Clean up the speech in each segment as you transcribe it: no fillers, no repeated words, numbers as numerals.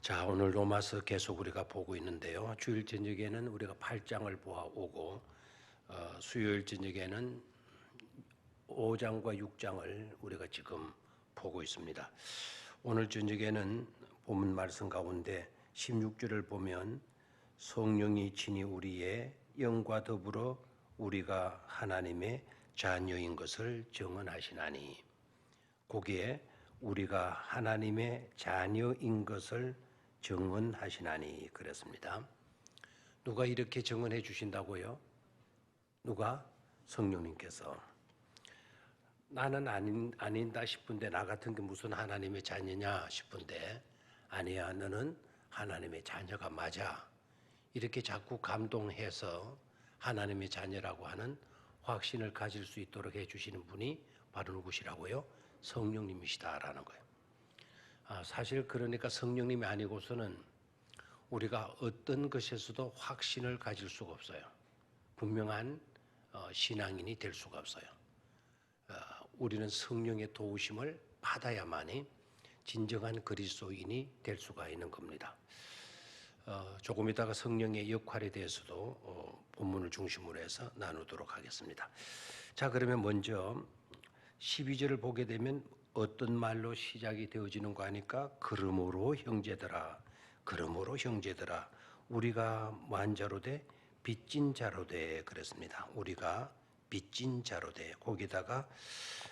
자, 오늘 로마서 계속 우리가 보고 있는데요. 주일 저녁에는 우리가 8장을 보아오고 수요일 저녁에는 5장과 6장을 우리가 지금 보고 있습니다. 오늘 저녁에는 본문 말씀 가운데 16절을 보면 성령이 친히 우리의 영과 더불어 우리가 하나님의 자녀인 것을 증언하시나니, 거기에 우리가 하나님의 자녀인 것을 증언하시나니 그랬습니다. 누가 이렇게 증언해 주신다고요? 누가? 성령님께서. 나는 아닌다 싶은데, 나 같은 게 무슨 하나님의 자녀냐 싶은데, 아니야, 너는 하나님의 자녀가 맞아. 이렇게 자꾸 감동해서 하나님의 자녀라고 하는 확신을 가질 수 있도록 해주시는 분이 바로 누구시라고요? 성령님이시다라는 거예요. 사실 그러니까 성령님이 아니고서는 우리가 어떤 것에서도 확신을 가질 수가 없어요. 분명한 신앙인이 될 수가 없어요. 우리는 성령의 도우심을 받아야만이 진정한 그리스도인이 될 수가 있는 겁니다. 조금 이따가 성령의 역할에 대해서도 본문을 중심으로 해서 나누도록 하겠습니다. 자, 그러면 먼저 12절을 보게 되면 어떤 말로 시작이 되어지는 거 하니까 그러므로 형제들아, 그러므로 형제들아, 우리가 뭐한 자로 돼? 빚진 자로 돼 그랬습니다. 우리가 빚진 자로 돼. 거기다가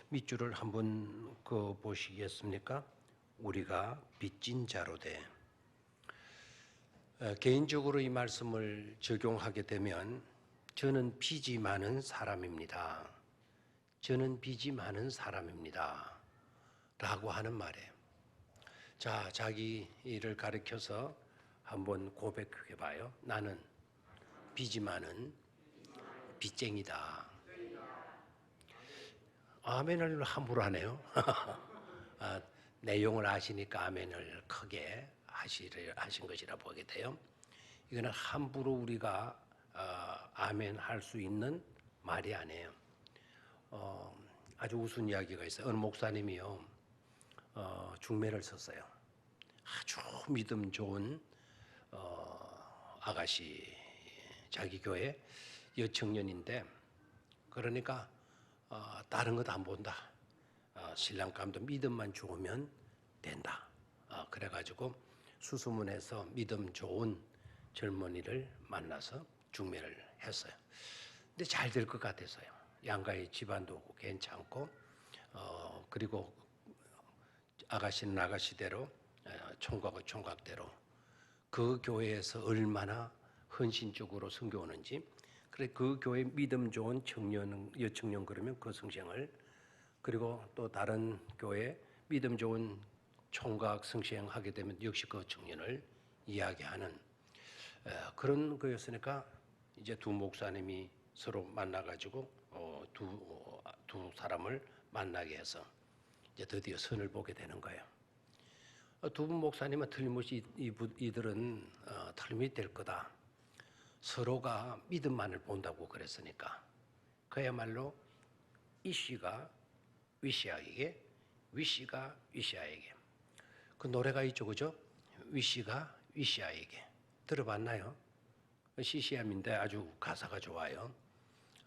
밑줄을 한번 보시겠습니까? 우리가 빚진 자로 돼. 개인적으로 이 말씀을 적용하게 되면 저는 빚이 많은 사람입니다. 저는 빚이 많은 사람입니다. 라고 하는 말이에요. 자, 자기 일을 가리켜서 한번 고백해 봐요. 나는 빚이 많은 빚쟁이다. 아멘을 함부로 하네요. 내용을 아시니까 아멘을 크게 하신 것이라 보게 돼요. 이거는 함부로 우리가 아멘 할 수 있는 말이 아니에요. 아주 우스운 이야기가 있어요. 어느 목사님이요, 중매를 썼어요. 아주 믿음 좋은 아가씨, 자기 교회 여청년인데, 그러니까 다른 것 안 본다. 신랑감도 믿음만 좋으면 된다. 그래가지고 수소문해서 믿음 좋은 젊은이를 만나서 중매를 했어요. 근데 잘 될 것 같아서요. 양가의 집안도 괜찮고, 그리고 아가씨는 아가씨대로, 총각은 총각대로 그 교회에서 얼마나 헌신적으로 섬겨오는지, 그래 그 교회 믿음 좋은 청년, 여청년 그러면 그 성생을, 그리고 또 다른 교회 믿음 좋은 총각 성생하게 되면 역시 그 청년을 이야기하는 그런 거였으니까, 이제 두 목사님이 서로 만나가지고 두 사람을 만나게 해서 이제 드디어 선을 보게 되는 거예요. 두 분 목사님은 틀림없이 이들은 틀림이 될 거다. 서로가 믿음만을 본다고 그랬으니까 그야말로 이씨가 위시아에게, 위시가 위시아에게. 그 노래가 있죠, 그죠? 위시가 위시아에게. 들어봤나요? CCM인데 아주 가사가 좋아요.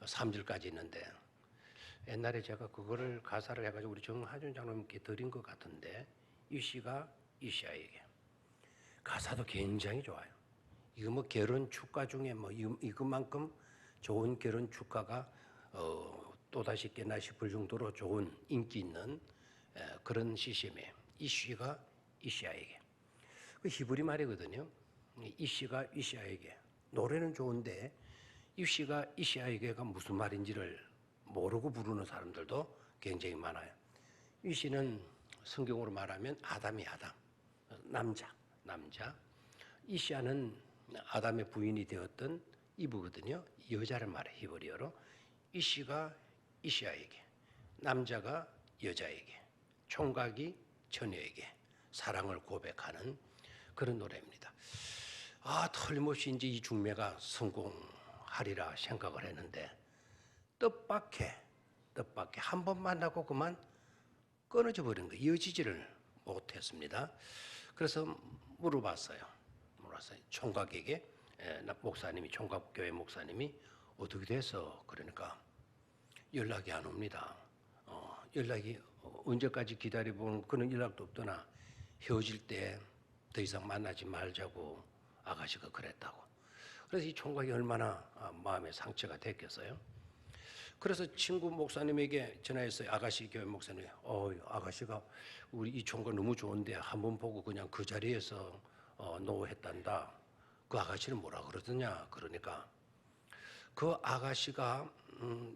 3절까지 있는데, 옛날에 제가 그거를 가사를 해가지고 우리 정하준 장로님께 드린 것 같은데, 위시가 위시아에게. 가사도 굉장히 좋아요. 이거 뭐 결혼 축가 중에 뭐 이것만큼 좋은 결혼 축가가 또다시 있겠나 싶을 정도로 좋은 인기 있는 그런 CCM이에요. 이씨가 이시아에게. 그 히브리 말이거든요. 이씨가 이시아에게. 노래는 좋은데 이씨가 이시아에게가 무슨 말인지를 모르고 부르는 사람들도 굉장히 많아요. 이씨는 성경으로 말하면 아담이 아담, 남자. 이시아는 아담의 부인이 되었던 이브거든요. 여자를 말해, 히브리어로. 이씨가 이시아에게, 남자가 여자에게, 총각이 처녀에게 사랑을 고백하는 그런 노래입니다. 틀림없이 이제 이 중매가 성공하리라 생각을 했는데, 뜻밖의 한 번 만나고 그만 끊어져 버린 거예요. 이어지지를 못했습니다. 그래서 물어봤어요. 총각에게 목사님이 총각교회 목사님이 어떻게 돼서 그러니까 연락이 안 옵니다. 연락이 언제까지 기다려보면 그런 연락도 없더나 헤어질 때 더 이상 만나지 말자고 아가씨가 그랬다고. 그래서 이 총각이 얼마나 마음에 상처가 됐겠어요. 그래서 친구 목사님에게 전화했어요. 아가씨 교회 목사님. 아가씨가 우리 이 총각 너무 좋은데 한번 보고 그냥 그 자리에서 노했단다. 그 아가씨는 뭐라 그러더냐. 그러니까 그 아가씨가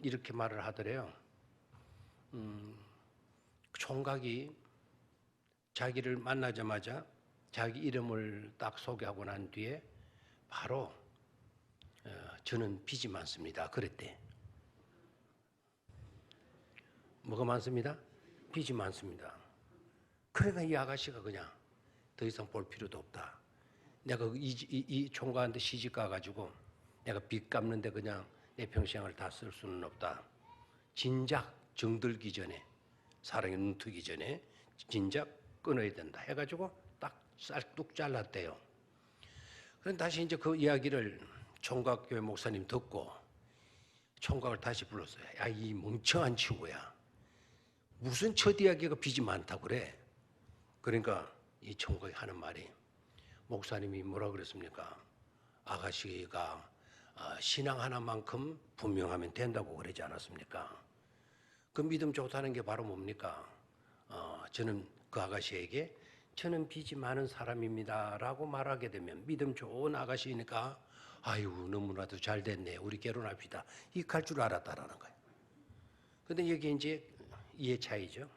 이렇게 말을 하더래요. 총각이 자기를 만나자마자 자기 이름을 딱 소개하고 난 뒤에 바로 저는 빚이 많습니다. 그랬대. 뭐가 많습니다? 빚이 많습니다. 그러니까 이 아가씨가 그냥 더 이상 볼 필요도 없다. 내가 이 총각한테 시집 가가지고 내가 빚 갚는데 그냥 내 평생을 다 쓸 수는 없다. 진작 정들기 전에, 사랑이 눈뜨기 전에 진작 끊어야 된다 해가지고 딱 쌀뚝 잘랐대요. 그런데 다시 이제 그 이야기를 총각교회 목사님 듣고 총각을 다시 불렀어요. 야, 이 멍청한 친구야. 무슨 첫 이야기가 빚이 많다고 그래. 그러니까 이 총각이 하는 말이 목사님이 뭐라 그랬습니까? 아가씨가 신앙 하나만큼 분명하면 된다고 그러지 않았습니까? 그 믿음 좋다는 게 바로 뭡니까? 저는 그 아가씨에게 저는 빚이 많은 사람입니다 라고 말하게 되면 믿음 좋은 아가씨니까 아유 너무나도 잘 됐네 우리 결혼합시다 이렇게 할 줄 알았다라는 거예요. 근데 여기 이제 이해 차이죠.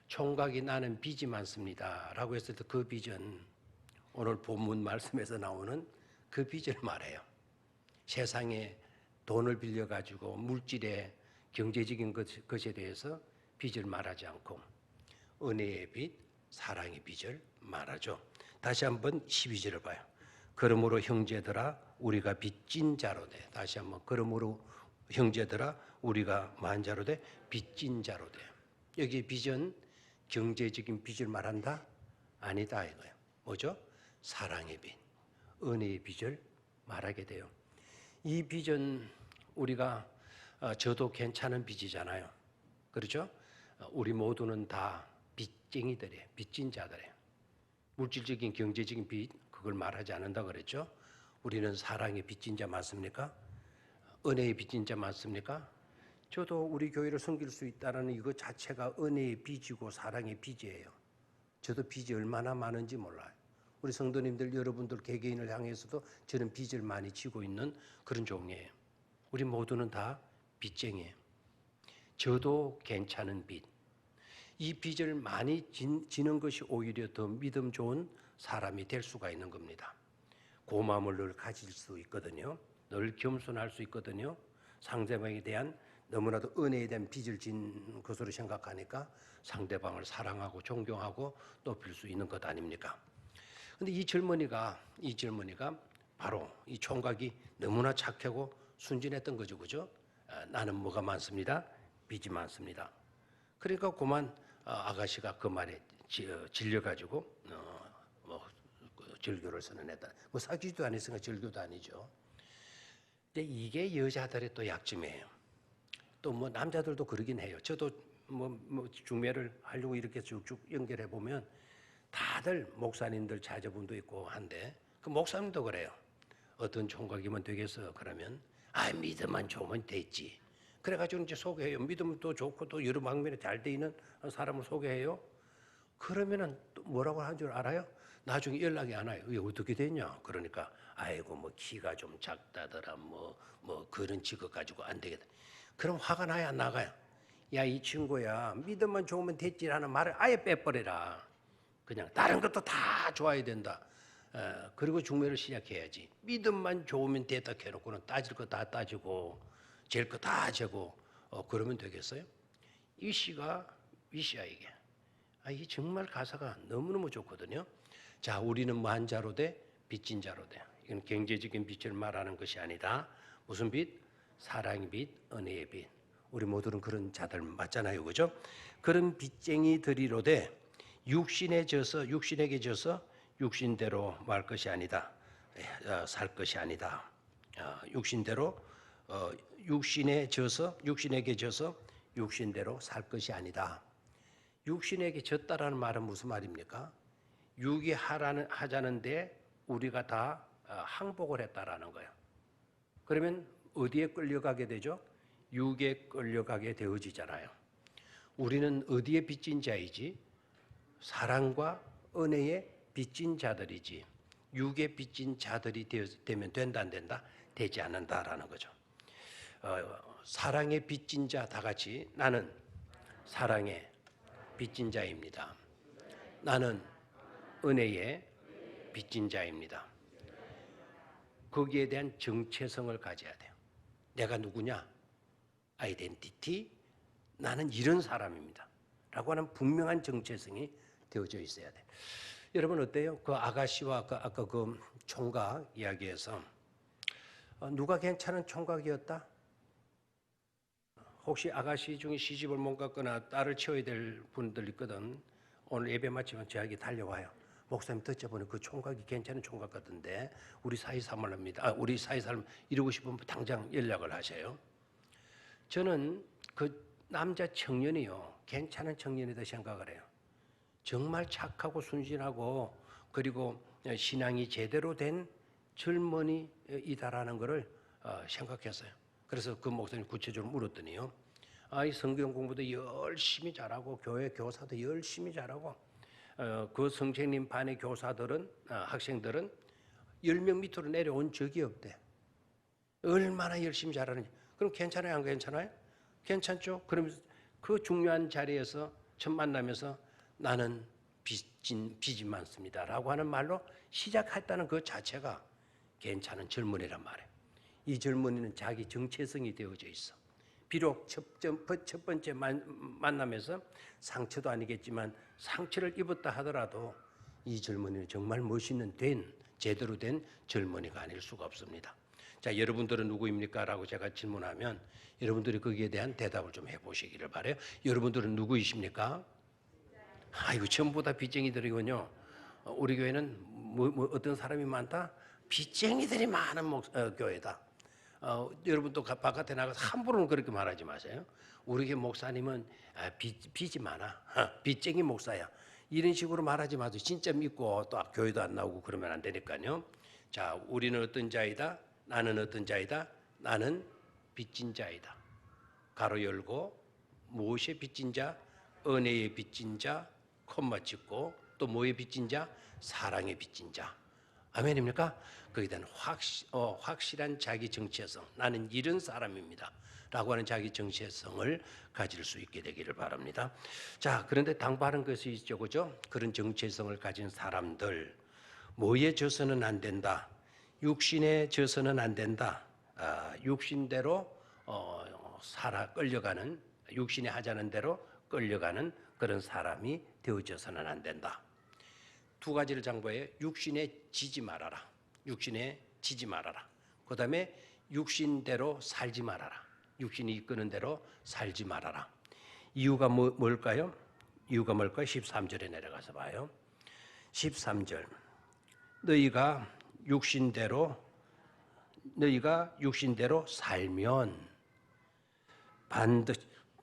총각이 나는 빚이 많습니다 라고 했을 때 그 빚은 오늘 본문 말씀에서 나오는 그 빚을 말해요. 세상에 돈을 빌려가지고 물질의 경제적인 것에 대해서 빚을 말하지 않고 은혜의 빚, 사랑의 빚을 말하죠. 다시 한번 12절을 봐요. 그러므로 형제들아 우리가 빚진 자로 돼. 다시 한번 그러므로 형제들아 우리가 뭐한 자로 돼? 빚진 자로 돼. 여기 빚은 경제적인 빚을 말한다? 아니다 이거예요. 뭐죠? 사랑의 빚, 은혜의 빚을 말하게 돼요. 이 빚은 우리가 저도 괜찮은 빚이잖아요. 그렇죠? 우리 모두는 다 빚쟁이들이에요. 빚진 자들이에요. 물질적인 경제적인 빚 그걸 말하지 않는다 그랬죠? 우리는 사랑의 빚진 자 맞습니까? 은혜의 빚진 자 맞습니까? 저도 우리 교회를 섬길 수 있다는 이거 자체가 은혜의 빚이고 사랑의 빚이에요. 저도 빚이 얼마나 많은지 몰라요. 우리 성도님들 여러분들 개개인을 향해서도 저는 빚을 많이 지고 있는 그런 종이에요. 우리 모두는 다 빚쟁이에요. 저도 괜찮은 빚. 이 빚을 많이 지는 것이 오히려 더 믿음 좋은 사람이 될 수가 있는 겁니다. 고마움을 늘 가질 수 있거든요. 늘 겸손할 수 있거든요. 상대방에 대한 너무나도 은혜에 대한 빚을 진 것으로 생각하니까 상대방을 사랑하고 존경하고 높일 수 있는 것 아닙니까? 근데 이 젊은이가 바로 이 총각이 너무나 착하고 순진했던 거죠. 그죠? 나는 뭐가 많습니다. 빚이 많습니다. 그러니까 그만 아가씨가 그 말에 질려가지고 절교를 선언했다. 뭐 사귀지도 않았으니까 절교도 아니죠. 근데 이게 여자들의 또 약점이에요. 또 뭐 남자들도 그러긴 해요. 저도 뭐 중매를 하려고 이렇게 쭉쭉 연결해 보면 다들 목사님들 자제분도 있고 한데 그 목사님도 그래요. 어떤 총각이면 되겠어 그러면 믿음만 좋으면 됐지. 그래가지고 이제 소개해요. 믿음도 좋고 또 여러 방면에 잘 돼 있는 사람을 소개해요. 그러면은 또 뭐라고 하는 줄 알아요? 나중에 연락이 안 와요. 왜 어떻게 됐냐? 그러니까 아이고 뭐 키가 좀 작다더라 뭐 그런 직업 가지고 안 되겠다. 그럼 화가 나야 안 나가요? 야 이 친구야 믿음만 좋으면 됐지라는 말을 아예 빼버려라. 그냥 다른 것도 다 좋아야 된다. 그리고 중매를 시작해야지. 믿음만 좋으면 됐다 해놓고는 따질 거 다 따지고 잴 거 다 재고 그러면 되겠어요? 이 시야 이게. 이게 정말 가사가 너무너무 좋거든요. 자, 우리는 뭐한 자로 돼? 빚진 자로 돼. 이건 경제적인 빚을 말하는 것이 아니다. 무슨 빚? 사랑의 빚, 은혜의 빚. 우리 모두는 그런 자들 맞잖아요. 그죠? 그런 빚쟁이들이로되 육신에게 져서 육신대로 말 것이 아니다. 살 것이 아니다. 육신에게 져서 육신대로 살 것이 아니다. 육신에게 졌다라는 말은 무슨 말입니까? 육이 하자는데 우리가 다 항복을 했다라는 거예요. 그러면 어디에 끌려가게 되죠? 육에 끌려가게 되어지잖아요. 우리는 어디에 빚진 자이지? 사랑과 은혜에 빚진 자들이지. 육에 빚진 자들이 되면 된다 안 된다? 되지 않는다라는 거죠. 사랑에 빚진 자 다 같이 나는 사랑에 빚진 자입니다. 나는 은혜에 빚진 자입니다. 거기에 대한 정체성을 가져야 돼요. 내가 누구냐? 아이덴티티, 나는 이런 사람입니다. 라고 하는 분명한 정체성이 되어져 있어야 돼요. 여러분 어때요? 그 아가씨와 아까 그 총각 이야기에서 누가 괜찮은 총각이었다? 혹시 아가씨 중에 시집을 못 갔거나 딸을 치워야 될 분들 있거든. 오늘 예배 마치면 저에게 달려와요. 목사님 듣자보니 그 총각이 괜찮은 총각 같은데 우리 사이 삼을합니다. 우리 사이 삶 이루고 싶으면 당장 연락을 하세요. 저는 그 남자 청년이요 괜찮은 청년이다 생각을 해요. 정말 착하고 순진하고 그리고 신앙이 제대로 된 젊은이이다라는 것을 생각했어요. 그래서 그 목사님 구체적으로 물었더니요. 이 성경 공부도 열심히 잘하고 교회 교사도 열심히 잘하고 그 선생님 반의 교사들은 학생들은 10명 밑으로 내려온 적이 없대. 얼마나 열심히 잘하는지. 그럼 괜찮아요? 안 괜찮아요? 괜찮죠? 그럼 그 중요한 자리에서 첫 만나면서 나는 빚이 많습니다 라고 하는 말로 시작했다는 그 자체가 괜찮은 젊은이란 말이에요. 이 젊은이는 자기 정체성이 되어져 있어. 비록 첫 번째 만남에서 상처도 아니겠지만 상처를 입었다 하더라도 이 젊은이는 정말 멋있는 제대로 된 젊은이가 아닐 수가 없습니다. 자, 여러분들은 누구입니까? 라고 제가 질문하면 여러분들이 거기에 대한 대답을 좀 해보시기를 바라요. 여러분들은 누구이십니까? 이거 전부 다 빚쟁이들이군요. 우리 교회는 어떤 사람이 많다? 빚쟁이들이 많은 교회다. 여러분도 바깥에 나가서 함부로는 그렇게 말하지 마세요. 우리 교회 목사님은 빚이 많아. 빚쟁이 목사야. 이런 식으로 말하지 마도 진짜 믿고 또 교회도 안 나오고 그러면 안 되니까요. 자, 우리는 어떤 자이다? 나는 어떤 자이다? 나는 빚진 자이다. 가로 열고 무엇에 빚진 자? 은혜에 빚진 자, 콤마 찍고 또 뭐에 빚진 자? 사랑에 빚진 자. 아멘입니까? 거기에 대한 확실한 자기 정체성. 나는 이런 사람입니다. 라고 하는 자기 정체성을 가질 수 있게 되기를 바랍니다. 자, 그런데 당부하는 것이 있죠. 그죠? 그런 정체성을 가진 사람들. 뭐에 져서는 안 된다. 육신에 져서는 안 된다. 육신대로 끌려가는, 육신이 하자는 대로 끌려가는 그런 사람이 되어져서는 안 된다. 두 가지를 장부해요. 육신에 지지 말아라. 육신에 지지 말아라. 그 다음에 육신대로 살지 말아라. 육신이 이끄는 대로 살지 말아라. 이유가 뭘까요? 이유가 뭘까요? 13절에 내려가서 봐요. 13절. 너희가 육신대로 살면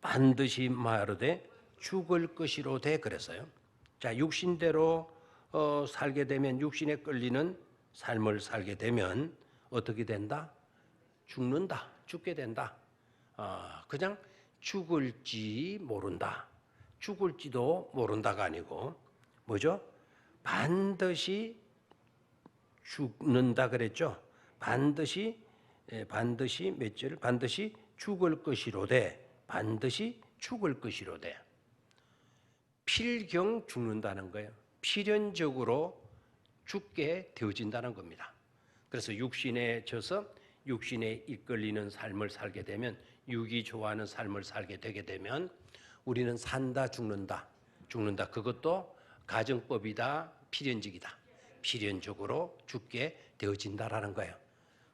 반드시 말하되 죽을 것이로되 그랬어요. 자, 육신대로 살게 되면 육신에 끌리는 삶을 살게 되면 어떻게 된다? 죽는다. 죽게 된다. 그냥 죽을지 모른다. 죽을지도 모른다가 아니고 뭐죠? 반드시 죽는다 그랬죠. 반드시 몇 절? 반드시 죽을 것이로되 반드시 죽을 것이로되 필경 죽는다는 거예요. 필연적으로 죽게 되어진다는 겁니다. 그래서 육신에 져서 육신에 이끌리는 삶을 살게 되면 육이 좋아하는 삶을 살게 되게 되면 우리는 산다 죽는다. 그것도 가정법이다. 필연적이다. 필연적으로 죽게 되어진다라는 거예요.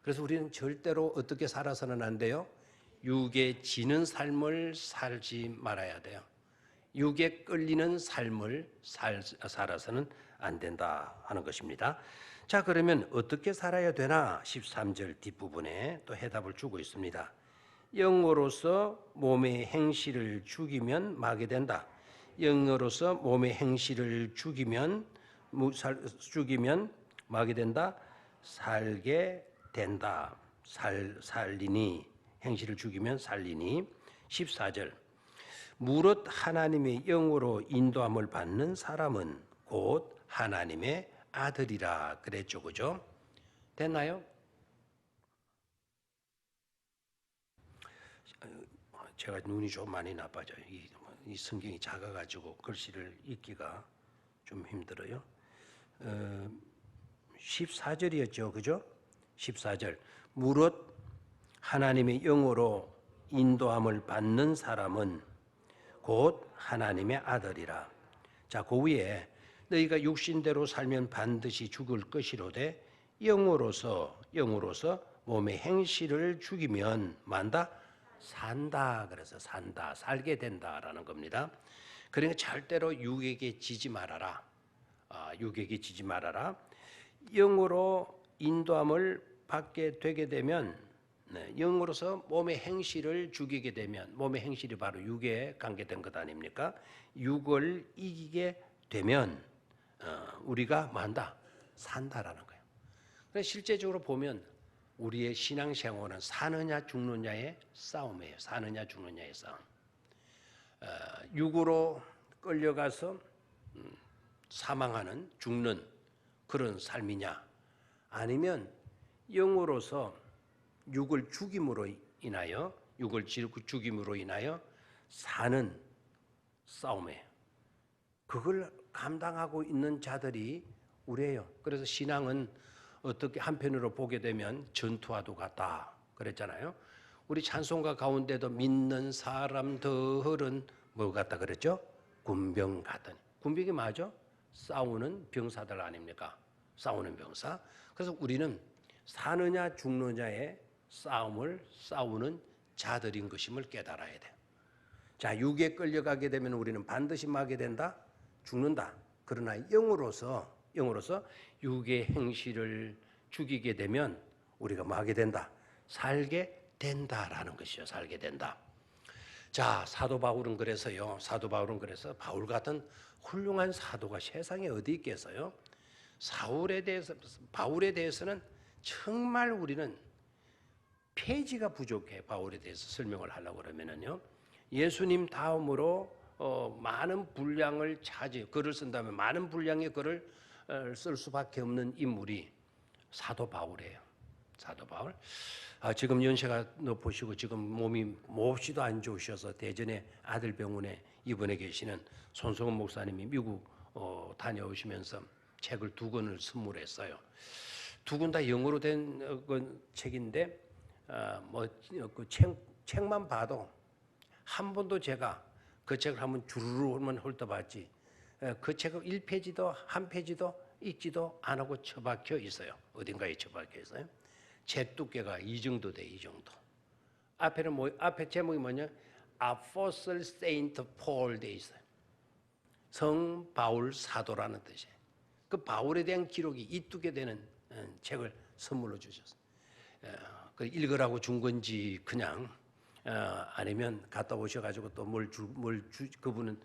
그래서 우리는 절대로 어떻게 살아서는 안 돼요? 육에 지는 삶을 살지 말아야 돼요. 육에 끌리는 삶을 살아서는 안 된다 하는 것입니다. 자, 그러면 어떻게 살아야 되나? 13절 뒷부분에 또 해답을 주고 있습니다. 영으로서 몸의 행실을 죽이면 마게 된다. 영으로서 몸의 행실을 죽이면 마게 된다. 살게 된다. 살리니, 행실을 죽이면 살리니. 14절 무릇 하나님의 영으로 인도함을 받는 사람은 곧 하나님의 아들이라 그랬죠. 그죠? 됐나요? 제가 눈이 좀 많이 나빠져요. 이 성경이 작아가지고 글씨를 읽기가 좀 힘들어요. 14절이었죠. 그죠? 14절 무릇 하나님의 영으로 인도함을 받는 사람은 곧 하나님의 아들이라. 자, 그 위에 너희가 육신대로 살면 반드시 죽을 것이로되 영으로서 몸의 행실을 죽이면 만다 산다. 그래서 산다, 살게 된다라는 겁니다. 그러니까 절대로 육에게 지지 말아라. 육에게 지지 말아라. 영으로 인도함을 받게 되게 되면, 영으로서 몸의 행실을 죽이게 되면, 몸의 행실이 바로 육에 관계된 것 아닙니까? 육을 이기게 되면 우리가 만다 산다라는 거예요. 그래서 실제적으로 보면 우리의 신앙생활은 사느냐 죽느냐의 싸움이에요. 사느냐 죽느냐의 싸움. 육으로 끌려가서 사망하는, 죽는 그런 삶이냐, 아니면 영으로서 육을 죽임으로 인하여 사는 싸움이에요. 그걸 감당하고 있는 자들이 우리예요. 그래서 신앙은 어떻게 한편으로 보게 되면 전투와도 같다 그랬잖아요. 우리 찬송가 가운데도 믿는 사람들은 뭐 같다 그랬죠? 군병 같은. 군병이 맞아? 싸우는 병사들 아닙니까? 싸우는 병사. 그래서 우리는 사느냐 죽느냐의 싸움을 싸우는 자들인 것임을 깨달아야 돼요. 자, 육에 끌려가게 되면 우리는 반드시 마게 된다, 죽는다. 그러나 영으로서 육의 행실을 죽이게 되면 우리가 마게 된다, 살게 된다라는 것이죠. 살게 된다. 자, 사도 바울은 그래서 바울 같은 훌륭한 사도가 세상에 어디 있겠어요? 바울에 대해서는 정말 우리는 페이지가 부족해. 바울에 대해서 설명을 하려고 그러면은요. 예수님 다음으로 많은 분량을 글을 쓴다면 많은 분량의 글을 쓸 수밖에 없는 인물이 사도 바울이에요. 사도 바울. 지금 연세가 높으시고 지금 몸이 몹시도 안 좋으셔서 대전의 아들병원에 입원해 계시는 손성원 목사님이 미국 다녀오시면서 책을 2권을 선물했어요. 2권 다 영어로 된 책인데 그 책만 봐도 한 번도 제가 그 책을 한번 주르르만 훑어봤지 그 책을 1페이지도 한 페이지도 읽지도 안 하고 처박혀 있어요. 어딘가에 처박혀 있어요. 책 두께가 이 정도 돼, 이 정도. 앞에 제목이 뭐냐? Apostle Saint Paul 돼 있어요. 성 바울 사도라는 뜻이에요. 그 바울에 대한 기록이 이 두께 되는 책을 선물로 주셨어요. 그 읽으라고 준 건지 그냥 아니면 갔다 오셔가지고 또 그분은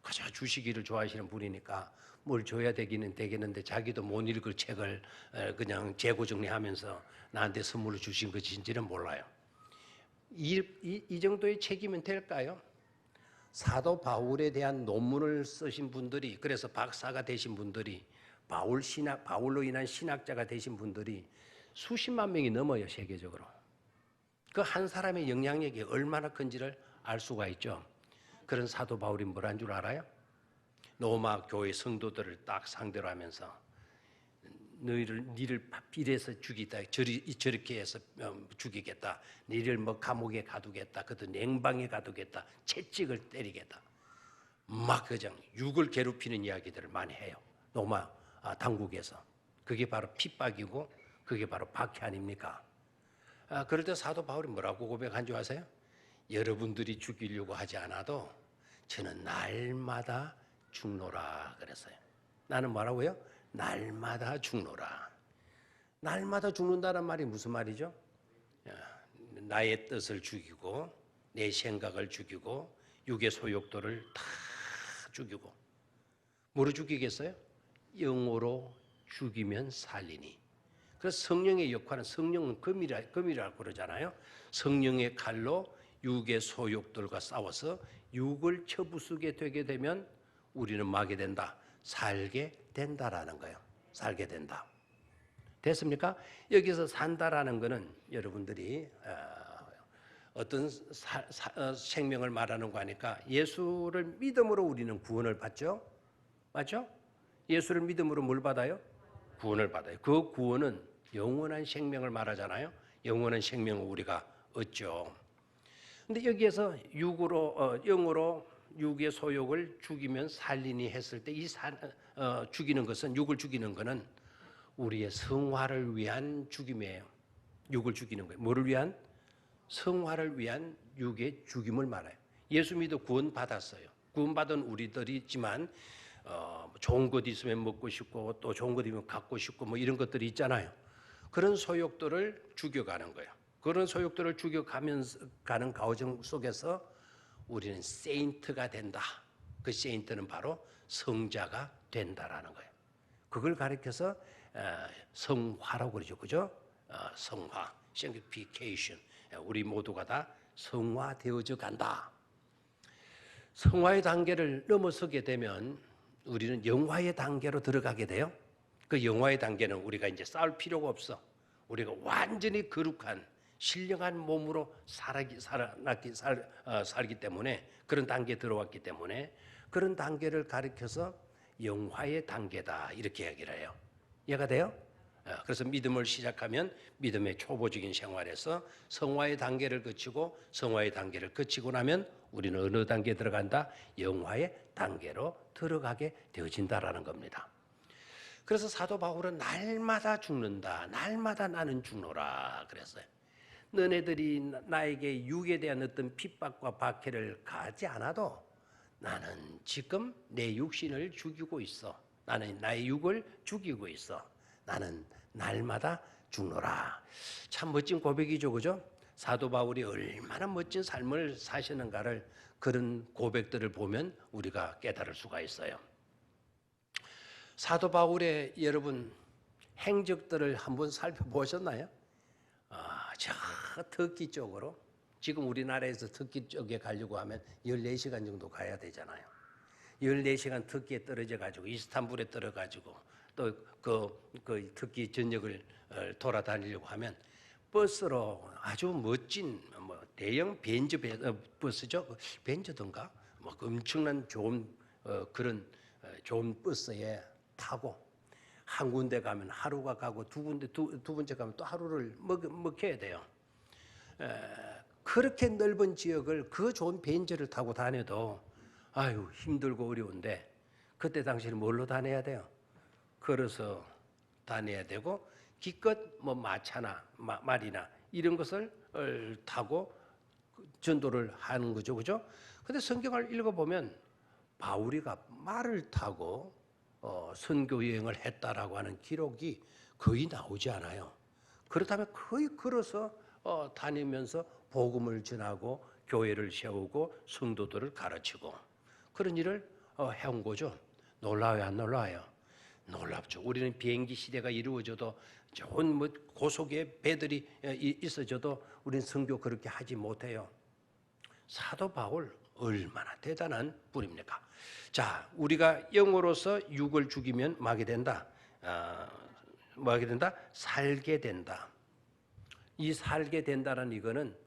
가장 주시기를 좋아하시는 분이니까 뭘 줘야 되겠는데 자기도 못 읽을 책을 그냥 재고 정리하면서 나한테 선물로 주신 것인지는 몰라요. 이 정도의 책이면 될까요? 사도 바울에 대한 논문을 쓰신 분들이, 그래서 박사가 되신 분들이, 바울로 인한 신학자가 되신 분들이 수십만 명이 넘어요, 세계적으로. 그 한 사람의 영향력이 얼마나 큰지를 알 수가 있죠. 그런 사도 바울이 뭐란 줄 알아요? 로마 교회 성도들을 딱 상대로 하면서 니를 빌해서 죽이다, 저렇게 해서 죽이겠다, 니를 감옥에 가두겠다, 그것도 냉방에 가두겠다, 채찍을 때리겠다, 막 그냥 육을 괴롭히는 이야기들을 많이 해요. 로마 당국에서. 그게 바로 핍박이고 그게 바로 박해 아닙니까? 그럴 때 사도 바울이 뭐라고 고백한 줄 아세요? 여러분들이 죽이려고 하지 않아도 저는 날마다 죽노라 그랬어요. 나는 뭐라고요? 날마다 죽노라. 날마다 죽는다는 말이 무슨 말이죠? 나의 뜻을 죽이고 내 생각을 죽이고 육의 소욕도를 다 죽이고 뭐로 죽이겠어요? 영으로 죽이면 살리니. 그래서 성령의 역할은 성령은 금이라고 그러잖아요. 성령의 칼로 육의 소욕들과 싸워서 육을 쳐부수게 되게 되면 우리는 뭐하게 된다? 살게 된다라는 거예요. 살게 된다. 됐습니까? 여기서 산다라는 것은 여러분들이 어떤 생명을 말하는 거 하니까 예수를 믿음으로 우리는 구원을 받죠. 맞죠? 예수를 믿음으로 뭘 받아요? 구원을 받아요. 그 구원은 영원한 생명을 말하잖아요. 영원한 생명을 우리가 얻죠. 근데 여기에서 영으로 육의 소욕을 죽이면 살리니 했을 때 이 죽이는 것은 육을 죽이는 것은 우리의 성화를 위한 죽임이에요. 육을 죽이는 거예요. 뭐를 위한? 성화를 위한 육의 죽임을 말해요. 예수 믿어 구원 받았어요. 구원 받은 우리들이지만 좋은 것 있으면 먹고 싶고 또 좋은 것 있으면 갖고 싶고 뭐 이런 것들이 있잖아요. 그런 소욕들을 죽여가는 거예요. 그런 소욕들을 죽여가면서 가는 과정 속에서 우리는 세인트가 된다. 그 세인트는 바로 성자가 된다라는 거예요. 그걸 가리켜서 성화라고 그러죠, 그죠? 성화, sanctification. 우리 모두가 다 성화되어져 간다. 성화의 단계를 넘어서게 되면 우리는 영화의 단계로 들어가게 돼요. 그 영화의 단계는 우리가 이제 싸울 필요가 없어. 우리가 완전히 거룩한 신령한 몸으로 살기 때문에 그런 단계에 들어왔기 때문에 그런 단계를 가리켜서 영화의 단계다 이렇게 얘기를 해요. 이해가 돼요? 그래서 믿음을 시작하면 믿음의 초보적인 생활에서 성화의 단계를 거치고 성화의 단계를 거치고 나면 우리는 어느 단계에 들어간다? 영화의 단계로 들어가게 되어진다라는 겁니다. 그래서 사도 바울은 날마다 죽는다. 날마다 나는 죽노라 그랬어요. 너네들이 나에게 육에 대한 어떤 핍박과 박해를 가하지 않아도 나는 지금 내 육신을 죽이고 있어. 나는 나의 육을 죽이고 있어. 나는 날마다 죽노라. 참 멋진 고백이죠, 그죠? 사도 바울이 얼마나 멋진 삶을 사시는가를 그런 고백들을 보면 우리가 깨달을 수가 있어요. 사도 바울의 여러분 행적들을 한번 살펴보셨나요? 저 터키 쪽으로 지금 우리나라에서 터키 쪽에 가려고 하면 14시간 정도 가야 되잖아요. 14시간 터키에 떨어져 가지고 이스탄불에 떨어 가지고 또 그 터키 전역을 돌아다니려고 하면 버스로 아주 멋진 뭐 대형 벤저 버스죠. 벤저던가 뭐 엄청난 좋은 그런 좋은 버스에 타고 한 군데 가면 하루가 가고 두 번째 가면 또 하루를 먹혀야 돼요. 그렇게 넓은 지역을 그 좋은 벤저를 타고 다녀도 아유 힘들고 어려운데 그때 당시에는 뭘로 다녀야 돼요? 걸어서 다녀야 되고 기껏 뭐 마차나 말이나 이런 것을 타고 전도를 하는 거죠, 그죠? 근데 성경을 읽어보면 바울이가 말을 타고 선교 여행을 했다라고 하는 기록이 거의 나오지 않아요. 그렇다면 거의 걸어서 다니면서 복음을 전하고 교회를 세우고 성도들을 가르치고 그런 일을 해온 거죠. 놀라워요, 안 놀라워요? 놀랍죠. 우리는 비행기 시대가 이루어져도 좋은 뭐 고속의 배들이 있어져도 우리는 선교 그렇게 하지 못해요. 사도 바울 얼마나 대단한 분입니까? 자, 우리가 영으로서 육을 죽이면 뭐하게 된다? 뭐하게 된다? 살게 된다. 이 살게 된다는 이거는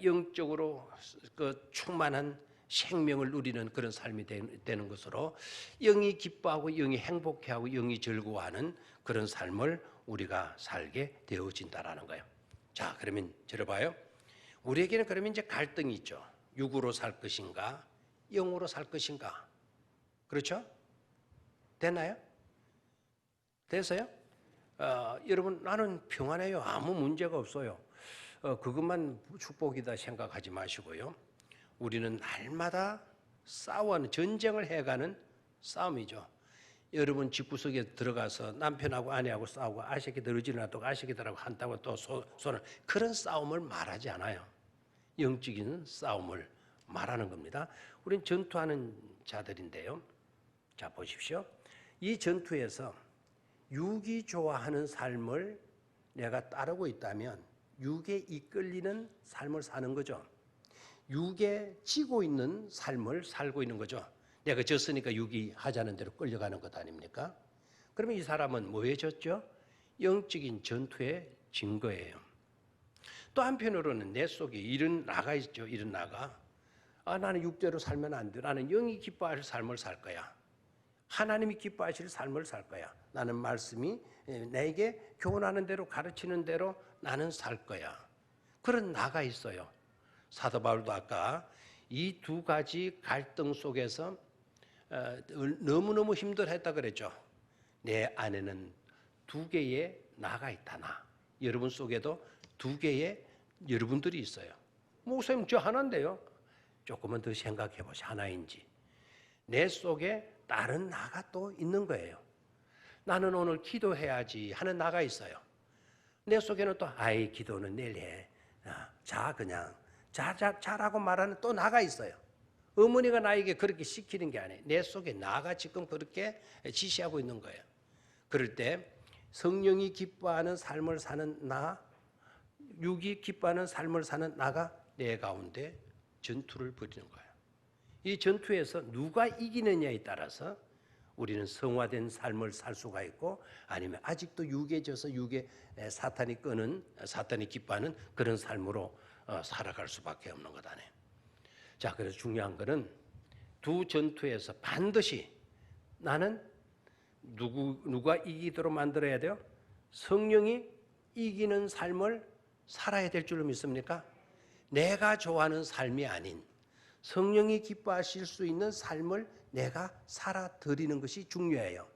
영적으로 그 충만한 생명을 누리는 그런 삶이 되는 것으로 영이 기뻐하고 영이 행복해하고 영이 즐거워하는 그런 삶을 우리가 살게 되어진다라는 거예요. 자, 그러면 들어봐요. 우리에게는 그러면 이제 갈등이 있죠. 육으로 살 것인가, 영으로 살 것인가. 그렇죠? 됐나요? 됐어요? 여러분 나는 평안해요. 아무 문제가 없어요. 그것만 축복이다 생각하지 마시고요. 우리는 날마다 싸워하는 전쟁을 해가는 싸움이죠. 여러분 집구석에 들어가서 남편하고 아내하고 싸우고 아새끼들 어지러나도 아새끼들하고 한다고 또 손을 그런 싸움을 말하지 않아요. 영적인 싸움을 말하는 겁니다. 우린 전투하는 자들인데요. 자 보십시오. 이 전투에서 육이 좋아하는 삶을 내가 따르고 있다면 육에 이끌리는 삶을 사는 거죠. 육에 지고 있는 삶을 살고 있는 거죠. 내가 졌으니까 육이 하자는 대로 끌려가는 것 아닙니까? 그러면 이 사람은 뭐에 졌죠? 영적인 전투에 진 거예요. 또 한편으로는 내 속에 이런 나가 있죠. 이런 나가. 나는 육대로 살면 안 돼. 나는 영이 기뻐하실 삶을 살 거야. 하나님이 기뻐하실 삶을 살 거야. 나는 말씀이 내게 교훈하는 대로 가르치는 대로 나는 살 거야. 그런 나가 있어요. 사도 바울도 아까 이 두 가지 갈등 속에서 너무너무 힘들었다 그랬죠. 내 안에는 두 개의 나가 있다. 나. 여러분 속에도 두 개의 여러분들이 있어요. 목사님 저 하나인데요. 조금만 더 생각해 보세요. 하나인지. 내 속에 다른 나가 또 있는 거예요. 나는 오늘 기도해야지 하는 나가 있어요. 내 속에는 또 기도는 내일 해. 자 그냥 자라고 말하는 또 나가 있어요. 어머니가 나에게 그렇게 시키는 게 아니에요. 내 속에 나가 지금 그렇게 지시하고 있는 거예요. 그럴 때 성령이 기뻐하는 삶을 사는 나, 육이 기뻐하는 삶을 사는 나가 내 가운데 전투를 벌이는 거예요. 이 전투에서 누가 이기느냐에 따라서 우리는 성화된 삶을 살 수가 있고 아니면 아직도 육에 져서 육에 사탄이 기뻐하는 그런 삶으로 살아갈 수밖에 없는 것 아니에요. 자, 그래서 중요한 것은 두 전투에서 반드시 나는 누가 이기도록 만들어야 돼요? 성령이 이기는 삶을 살아야 될 줄로 믿습니까? 내가 좋아하는 삶이 아닌 성령이 기뻐하실 수 있는 삶을 내가 살아드리는 것이 중요해요.